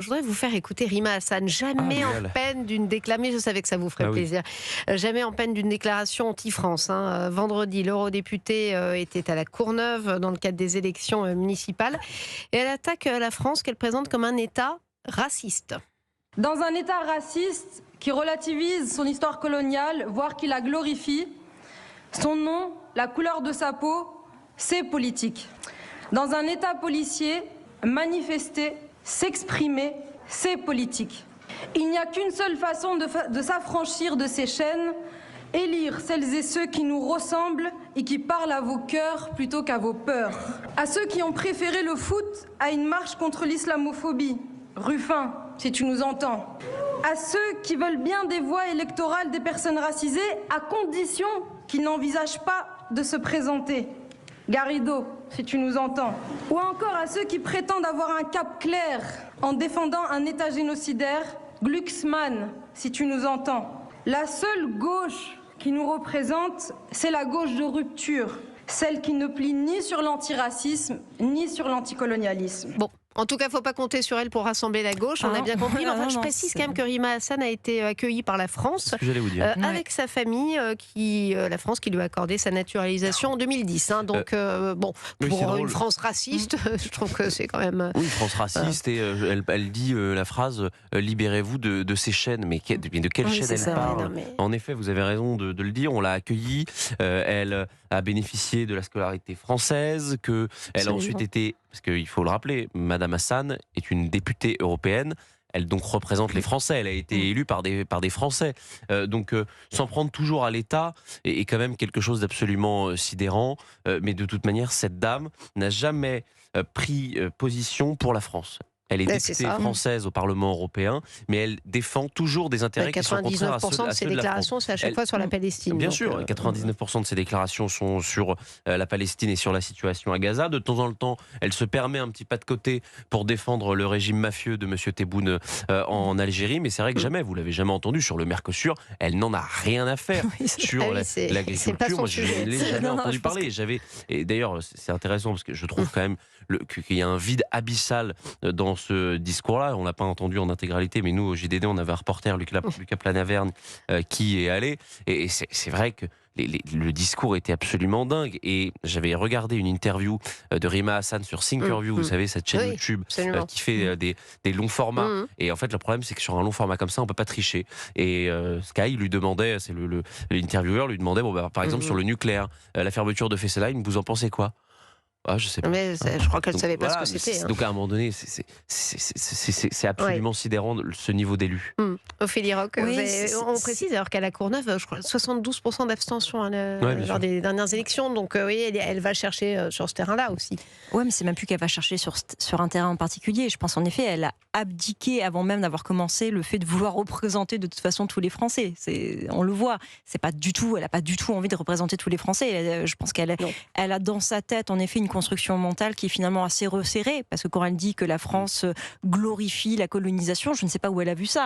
Je voudrais vous faire écouter Rima Hassan, jamais en Génial. peine d'une déclaration, je savais que ça vous ferait Ah oui. plaisir, jamais en peine d'une déclaration anti-France. Vendredi, l'eurodéputée était à la Courneuve dans le cadre des élections municipales et elle attaque la France qu'elle présente comme un État raciste. Dans un État raciste qui relativise son histoire coloniale, voire qui la glorifie, son nom, la couleur de sa peau, c'est politique. Dans un État policier, manifester, s'exprimer, c'est politique. Il n'y a qu'une seule façon de s'affranchir de ces chaînes, élire celles et ceux qui nous ressemblent et qui parlent à vos cœurs plutôt qu'à vos peurs. À ceux qui ont préféré le foot à une marche contre l'islamophobie, Ruffin, si tu nous entends. À ceux qui veulent bien des voix électorales des personnes racisées, à condition qu'ils n'envisagent pas de se présenter, Garrido, si tu nous entends. Ou encore à ceux qui prétendent avoir un cap clair en défendant un État génocidaire, Glucksmann, si tu nous entends. La seule gauche qui nous représente, c'est la gauche de rupture, celle qui ne plie ni sur l'antiracisme, ni sur l'anticolonialisme. Bon. En tout cas, il ne faut pas compter sur elle pour rassembler la gauche, on a bien compris. Mais enfin, je précise quand même que Rima Hassan a été accueillie par la France, C'est ce que j'allais vous dire. avec sa famille, la France qui lui a accordé sa naturalisation en 2010. Donc, bon, oui, pour une France raciste, je trouve que c'est quand même... Oui, France raciste, et elle dit la phrase « libérez-vous de ces chaînes ». Mais de quelle Oui, chaîne c'est elle ça, parle? non, mais- En effet, vous avez raison de le dire, on l'a accueillie, elle a bénéficié de la scolarité française, qu'elle a Absolument. ensuite été, parce qu'il faut le rappeler, Madame Hassan est une députée européenne. Elle donc représente les Français. Elle a été élue par des Français. Donc s'en prendre toujours à l'État est quand même quelque chose d'absolument sidérant. Mais de toute manière, cette dame n'a jamais pris position pour la France. Elle est Ouais, députée c'est ça. française au Parlement européen, mais elle défend toujours des intérêts qui sont contraires à ceux, 99% de à ses ceux de la France. déclarations, c'est à chaque Elle- fois sur la Palestine. Bien donc, sûr, 99% de ses déclarations sont sur la Palestine et sur la situation à Gaza. De temps en temps, elle se permet un petit pas de côté pour défendre le régime mafieux de M. Tebboune en Algérie. Mais c'est vrai que jamais, vous l'avez jamais entendu sur le Mercosur, elle n'en a rien à faire. Oui, c'est- Sur ah oui, c'est pas l'agriculture, son moi je sujet. ne l'ai jamais Non, non, entendu je pense parler. Et d'ailleurs, c'est intéressant parce que je trouve quand même qu'il y a un vide abyssal dans ce discours-là. On l'a pas entendu en intégralité, mais nous, au JDD, on avait un reporter, Lucas Planaverne, qui est allé. Et c'est vrai que le discours était absolument dingue. Et j'avais regardé une interview de Rima Hassan sur Thinkerview, vous savez, cette chaîne Oui, YouTube absolument. qui fait des longs formats. Mhm. Et en fait, le problème, c'est que sur un long format comme ça, on peut pas tricher. Et Sky lui demandait, c'est l'intervieweur lui demandait, bon, bah, par exemple, sur le nucléaire, la fermeture de Fessenheim, vous en pensez quoi? Ah, je sais pas. Mais je crois qu'elle ne Donc, savait pas voilà, ce que c'était. Donc à un moment donné, c'est absolument sidérant ce niveau d'élu. Ophélie Roch, Oui, on précise alors qu'à la Courneuve, je crois 72% d'abstention bien lors sûr. des dernières élections. Donc oui, elle va chercher sur ce terrain-là aussi. Ouais, mais c'est même plus qu'elle va chercher sur un terrain en particulier. Je pense en effet, elle a abdiqué avant même d'avoir commencé le fait de vouloir représenter de toute façon tous les Français. On le voit. Elle n'a pas du tout envie de représenter tous les Français. Je pense qu'elle a dans sa tête en effet une construction mentale qui est finalement assez resserrée. Parce que quand elle dit que la France glorifie la colonisation, je ne sais pas où elle a vu ça.